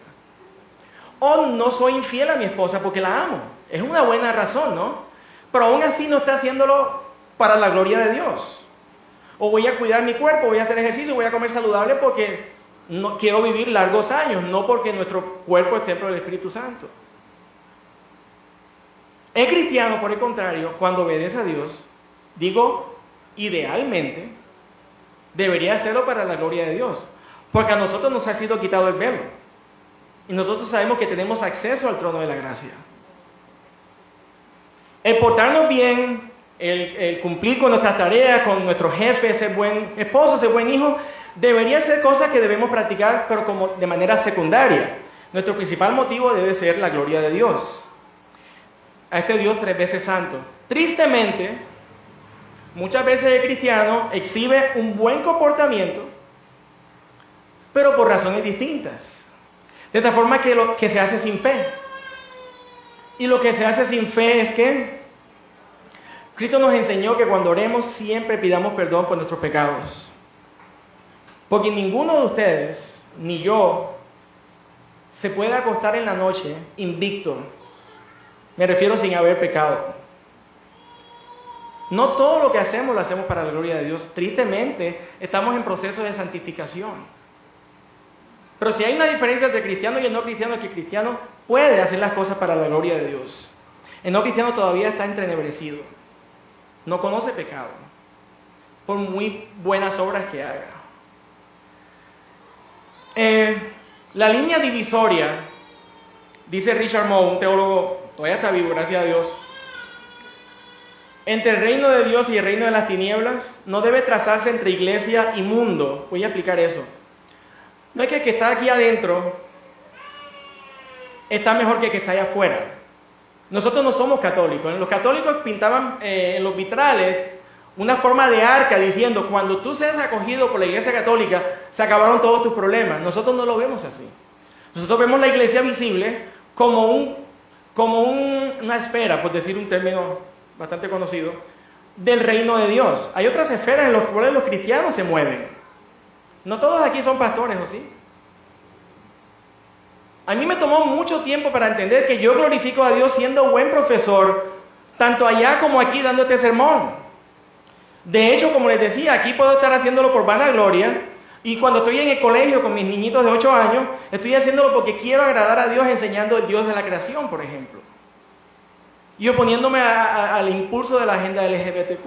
O no soy infiel a mi esposa porque la amo. Es una buena razón, ¿no? Pero aún así no está haciéndolo para la gloria de Dios. O voy a cuidar mi cuerpo, voy a hacer ejercicio, voy a comer saludable porque no quiero vivir largos años, no porque nuestro cuerpo es templo del Espíritu Santo. El cristiano, por el contrario, cuando obedece a Dios, digo, idealmente, debería hacerlo para la gloria de Dios. Porque a nosotros nos ha sido quitado el velo. Y nosotros sabemos que tenemos acceso al trono de la gracia. El portarnos bien, el cumplir con nuestras tareas, con nuestro jefe, ser buen esposo, ser buen hijo, debería ser cosas que debemos practicar, pero como de manera secundaria. Nuestro principal motivo debe ser la gloria de Dios. A este Dios 3 veces santo. Tristemente, muchas veces el cristiano exhibe un buen comportamiento, pero por razones distintas. De tal forma que se hace sin fe. Y lo que se hace sin fe es que Cristo nos enseñó que cuando oremos siempre pidamos perdón por nuestros pecados. Porque ninguno de ustedes, ni yo, se puede acostar en la noche invicto. Me refiero sin haber pecado. No todo lo que hacemos lo hacemos para la gloria de Dios. Tristemente, estamos en proceso de santificación. Pero si hay una diferencia entre cristiano y el no cristiano, es que el cristiano puede hacer las cosas para la gloria de Dios. El no cristiano todavía está entrenebrecido. No conoce pecado, por muy buenas obras que haga. La línea divisoria, dice Richard Moe, un teólogo, todavía está vivo, gracias a Dios, entre el reino de Dios y el reino de las tinieblas, no debe trazarse entre iglesia y mundo. Voy a explicar eso. No es que el que está aquí adentro está mejor que el que está allá afuera. Nosotros no somos católicos. Los católicos pintaban en los vitrales una forma de arca diciendo, cuando tú seas acogido por la iglesia católica, se acabaron todos tus problemas. Nosotros no lo vemos así. Nosotros vemos la iglesia visible como una esfera, por decir un término bastante conocido, del reino de Dios. Hay otras esferas en las cuales los cristianos se mueven. No todos aquí son pastores, ¿o sí? A mí me tomó mucho tiempo para entender que yo glorifico a Dios siendo buen profesor, tanto allá como aquí dando este sermón. De hecho, como les decía, aquí puedo estar haciéndolo por vanagloria, y cuando estoy en el colegio con mis niñitos de 8 años, estoy haciéndolo porque quiero agradar a Dios enseñando el Dios de la creación, por ejemplo. Y oponiéndome al impulso de la agenda LGBTQ.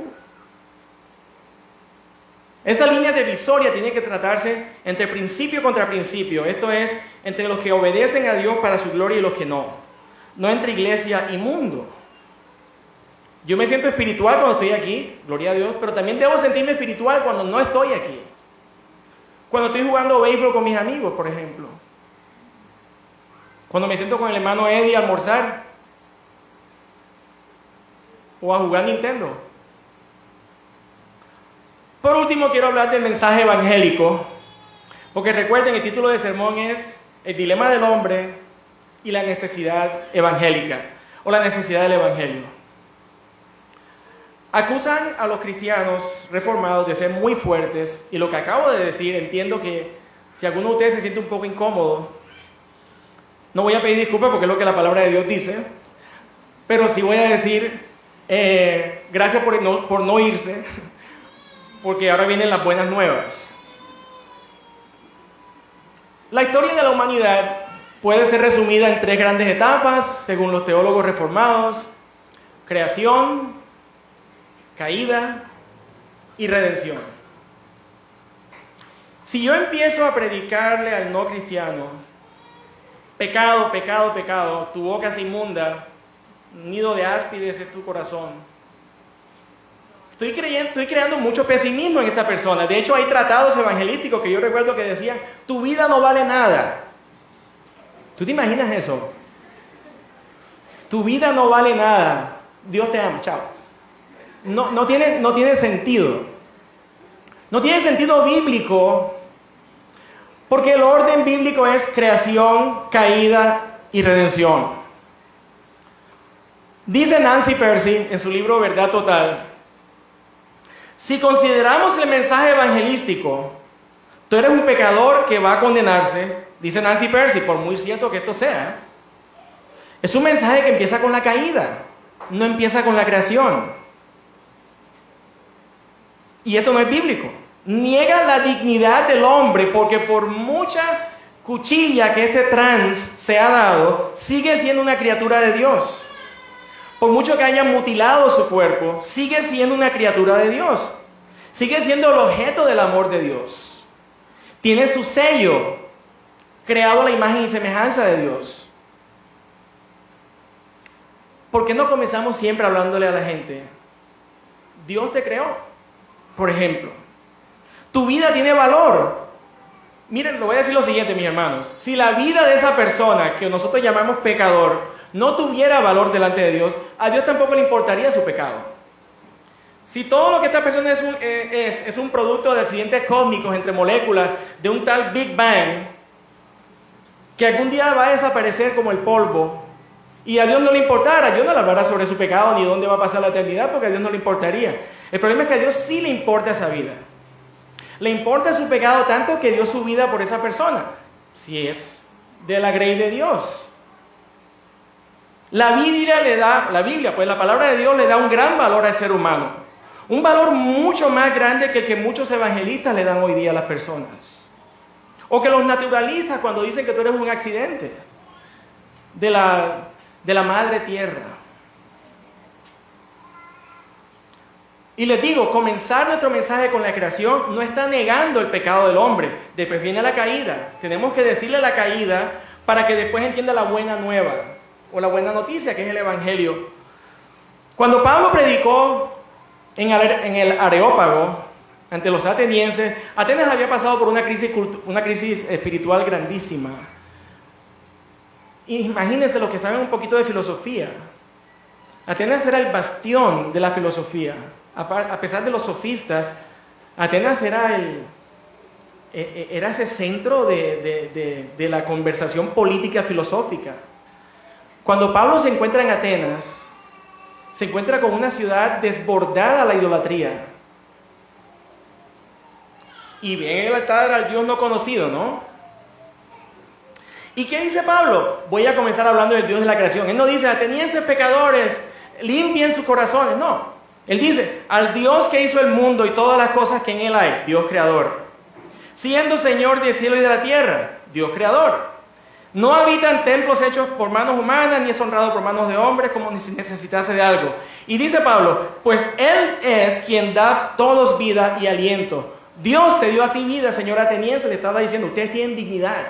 Esta línea divisoria tiene que tratarse entre principio contra principio, esto es, entre los que obedecen a Dios para su gloria y los que no. No entre iglesia y mundo. Yo me siento espiritual cuando estoy aquí, gloria a Dios, pero también debo sentirme espiritual cuando no estoy aquí. Cuando estoy jugando béisbol con mis amigos, por ejemplo. Cuando me siento con el hermano Eddie a almorzar. O a jugar Nintendo. Por último, quiero hablar del mensaje evangélico. Porque recuerden, el título del sermón es El dilema del hombre y la necesidad evangélica. O la necesidad del evangelio. Acusan a los cristianos reformados de ser muy fuertes, y lo que acabo de decir, entiendo que si alguno de ustedes se siente un poco incómodo, no voy a pedir disculpas porque es lo que la palabra de Dios dice, pero sí voy a decir gracias por no irse, porque ahora vienen las buenas nuevas. La historia de la humanidad puede ser resumida en 3 grandes etapas, según los teólogos reformados: creación, caída y redención. Si yo empiezo a predicarle al no cristiano, pecado, pecado, pecado, tu boca es inmunda, nido de áspides es tu corazón, estoy creando mucho pesimismo en esta persona. De hecho, hay tratados evangelísticos que yo recuerdo que decían, tu vida no vale nada. ¿Tú te imaginas eso? Tu vida no vale nada. Dios te ama, chao. No tiene sentido. No tiene sentido bíblico, porque el orden bíblico es creación, caída y redención. Dice Nancy Pearcey en su libro Verdad Total: si consideramos el mensaje evangelístico, tú eres un pecador que va a condenarse, dice Nancy Pearcey, por muy cierto que esto sea, es un mensaje que empieza con la caída, no empieza con la creación. Y esto no es bíblico. Niega la dignidad del hombre, porque por mucha cuchilla que este trans se ha dado, sigue siendo una criatura de Dios. Por mucho que haya mutilado su cuerpo, sigue siendo una criatura de Dios. Sigue siendo el objeto del amor de Dios. Tiene su sello, creado a la imagen y semejanza de Dios. ¿Por qué no comenzamos siempre hablándole a la gente? Dios te creó. Por ejemplo, tu vida tiene valor. Miren, lo voy a decir lo siguiente, mis hermanos. Si la vida de esa persona que nosotros llamamos pecador no tuviera valor delante de Dios, a Dios tampoco le importaría su pecado. Si todo lo que esta persona es un producto de accidentes cósmicos entre moléculas de un tal Big Bang, que algún día va a desaparecer como el polvo, y a Dios no le importara, Dios no le hablará sobre su pecado ni dónde va a pasar la eternidad, porque a Dios no le importaría. El problema es que a Dios sí le importa esa vida. Le importa su pecado tanto que dio su vida por esa persona, si es de la grey de Dios. La Biblia, pues la palabra de Dios le da un gran valor al ser humano. Un valor mucho más grande que el que muchos evangelistas le dan hoy día a las personas. O que los naturalistas cuando dicen que tú eres un accidente de la madre tierra. Y les digo, comenzar nuestro mensaje con la creación no está negando el pecado del hombre. Después viene la caída. Tenemos que decirle la caída para que después entienda la buena nueva o la buena noticia, que es el evangelio. Cuando Pablo predicó en el Areópago ante los atenienses, Atenas había pasado por una crisis espiritual grandísima. Imagínense los que saben un poquito de filosofía. Atenas era el bastión de la filosofía. A pesar de los sofistas, Atenas era ese centro de la conversación política filosófica. Cuando Pablo se encuentra en Atenas, se encuentra con una ciudad desbordada a la idolatría. Y ven en el altar al Dios no conocido, ¿no? ¿Y qué dice Pablo? Voy a comenzar hablando del Dios de la creación. Él no dice, atenienses pecadores, limpien sus corazones. No. Él dice, al Dios que hizo el mundo y todas las cosas que en él hay, Dios creador. Siendo Señor del cielo y de la tierra, Dios creador. No habita en templos hechos por manos humanas, ni es honrado por manos de hombres, como si necesitase de algo. Y dice Pablo, pues Él es quien da a todos vida y aliento. Dios te dio a ti vida, señor ateniense, le estaba diciendo, ustedes tienen dignidad.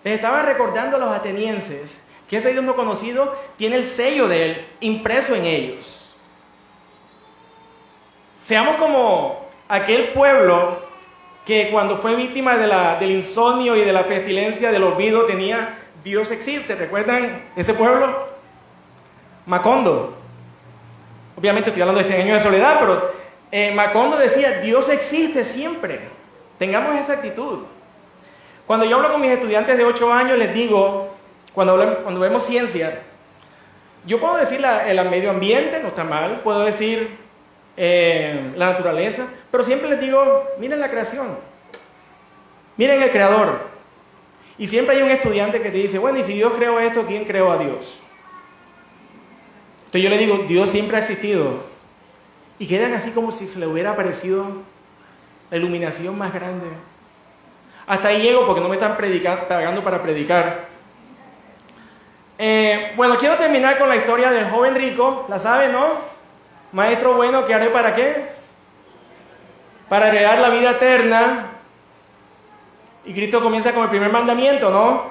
Les estaba recordando a los atenienses que ese Dios no conocido tiene el sello de Él impreso en ellos. Seamos como aquel pueblo que cuando fue víctima del insomnio y de la pestilencia del olvido tenía, Dios existe. ¿Recuerdan ese pueblo? Macondo. Obviamente estoy hablando de 100 años de soledad, pero Macondo decía, Dios existe siempre. Tengamos esa actitud. Cuando yo hablo con mis estudiantes de 8 años, les digo, cuando vemos ciencia, yo puedo decir el medio ambiente, no está mal, puedo decir la naturaleza, pero siempre les digo, miren la creación, miren el creador. Y siempre hay un estudiante que te dice, bueno, y si Dios creó esto, ¿quién creó a Dios? Entonces yo le digo, Dios siempre ha existido. Y quedan así como si se le hubiera aparecido la iluminación más grande. Hasta ahí llego porque no me están pagando para predicar. Bueno, quiero terminar con la historia del joven rico, la saben, ¿no? Maestro bueno, ¿qué haré para qué? Para heredar la vida eterna. Y Cristo comienza con el primer mandamiento, ¿no?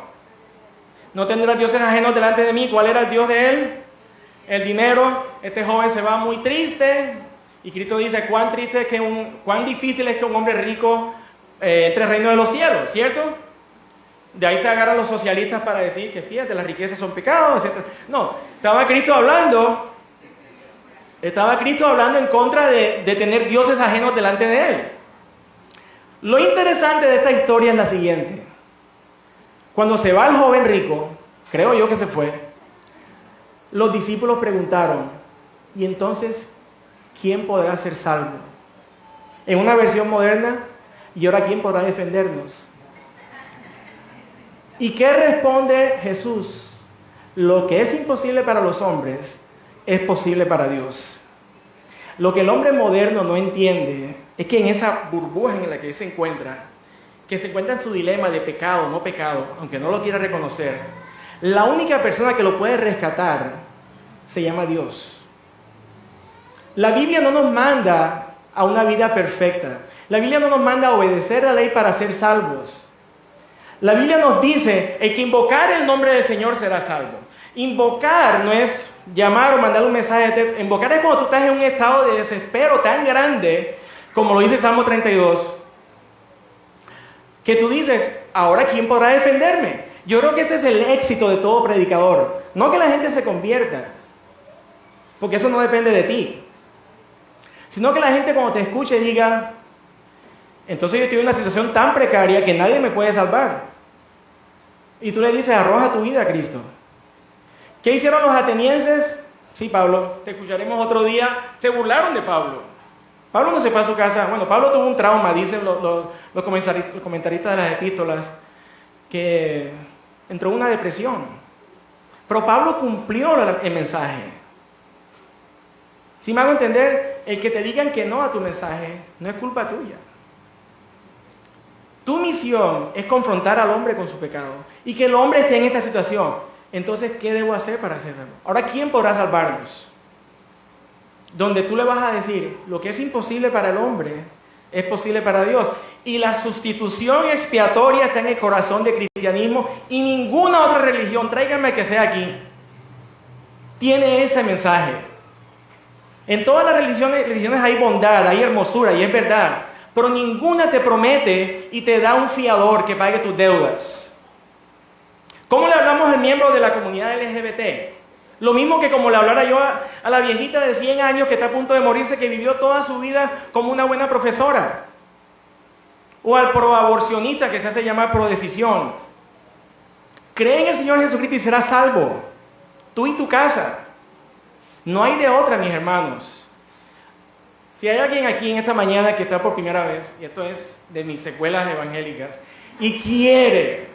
No tendrás dioses ajenos delante de mí. ¿Cuál era el Dios de él? El dinero. Este joven se va muy triste. Y Cristo dice, cuán difícil es que un hombre rico entre el reino de los cielos, ¿cierto? De ahí se agarran los socialistas para decir que fíjate, las riquezas son pecados, etc. No, estaba Cristo hablando en contra de tener dioses ajenos delante de él. Lo interesante de esta historia es la siguiente. Cuando se va el joven rico, creo yo que se fue, los discípulos preguntaron, ¿y entonces quién podrá ser salvo? En una versión moderna, ¿y ahora quién podrá defendernos? ¿Y qué responde Jesús? Lo que es imposible para los hombres es posible para Dios. Lo que el hombre moderno no entiende es que en esa burbuja en la que se encuentra en su dilema de pecado o no pecado, aunque no lo quiera reconocer, la única persona que lo puede rescatar se llama Dios. La Biblia no nos manda a una vida perfecta. La Biblia no nos manda a obedecer la ley para ser salvos. La Biblia nos dice, el que invocar el nombre del Señor será salvo. Invocar no es llamar o mandar un mensaje. Invocar es cuando tú estás en un estado de desespero tan grande, como lo dice Salmo 32, que tú dices, ¿ahora quién podrá defenderme? Yo creo que ese es el éxito de todo predicador. No que la gente se convierta, porque eso no depende de ti, sino que la gente cuando te escuche diga, entonces yo estoy en una situación tan precaria que nadie me puede salvar. Y tú le dices, arroja tu vida a Cristo. ¿Qué hicieron los atenienses? Sí, Pablo, te escucharemos otro día. Se burlaron de Pablo. Pablo no se fue a su casa. Bueno, Pablo tuvo un trauma, dicen los comentaristas de las epístolas, que entró en una depresión. Pero Pablo cumplió el mensaje. Si me hago entender, el que te digan que no a tu mensaje no es culpa tuya. Tu misión es confrontar al hombre con su pecado y que el hombre esté en esta situación. Entonces, ¿qué debo hacer para hacerlo? Ahora, ¿quién podrá salvarnos? Donde tú le vas a decir, lo que es imposible para el hombre es posible para Dios. Y la sustitución expiatoria está en el corazón del cristianismo y ninguna otra religión, tráiganme que sea aquí, tiene ese mensaje. En todas las religiones hay bondad, hay hermosura y es verdad. Pero ninguna te promete y te da un fiador que pague tus deudas. ¿Cómo le hablamos al miembro de la comunidad LGBT? Lo mismo que como le hablara yo a la viejita de 100 años que está a punto de morirse, que vivió toda su vida como una buena profesora. O al proaborcionista que se hace llamar prodecisión. Cree en el Señor Jesucristo y serás salvo. Tú y tu casa. No hay de otra, mis hermanos. Si hay alguien aquí en esta mañana que está por primera vez, y esto es de mis secuelas evangélicas, y quiere,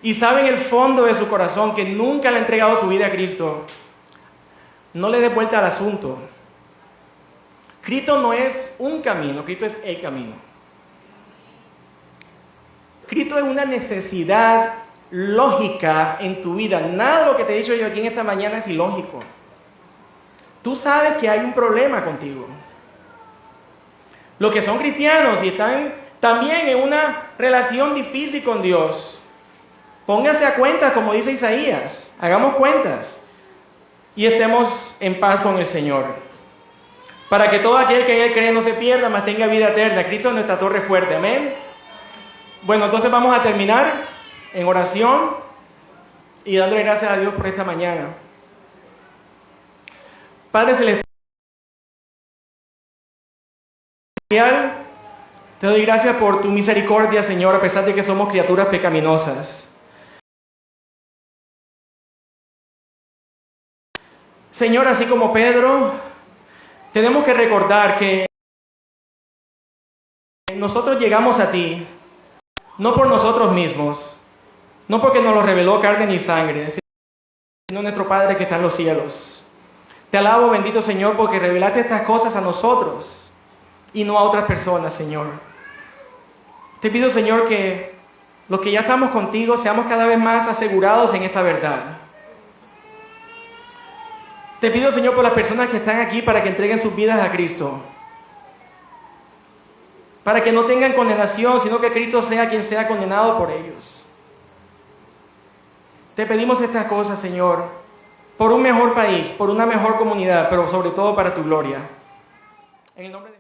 y sabe en el fondo de su corazón que nunca le ha entregado su vida a Cristo, no le dé vuelta al asunto. Cristo no es un camino, Cristo es el camino. Cristo es una necesidad lógica en tu vida. Nada de lo que te he dicho yo aquí en esta mañana es ilógico. Tú sabes que hay un problema contigo. Los que son cristianos y están también en una relación difícil con Dios, pónganse a cuentas, como dice Isaías. Hagamos cuentas y estemos en paz con el Señor. Para que todo aquel que en Él cree no se pierda, mas tenga vida eterna. Cristo es nuestra torre fuerte. Amén. Bueno, entonces vamos a terminar en oración y dándole gracias a Dios por esta mañana. Padre Celestial, te doy gracias por tu misericordia, Señor, a pesar de que somos criaturas pecaminosas. Señor, así como Pedro, tenemos que recordar que nosotros llegamos a ti, no por nosotros mismos, no porque nos lo reveló carne ni sangre, sino nuestro Padre que está en los cielos. Te alabo, bendito Señor, porque revelaste estas cosas a nosotros y no a otras personas, Señor. Te pido, Señor, que los que ya estamos contigo seamos cada vez más asegurados en esta verdad. Te pido, Señor, por las personas que están aquí para que entreguen sus vidas a Cristo. Para que no tengan condenación, sino que Cristo sea quien sea condenado por ellos. Te pedimos estas cosas, Señor, por un mejor país, por una mejor comunidad, pero sobre todo para tu gloria. En el nombre de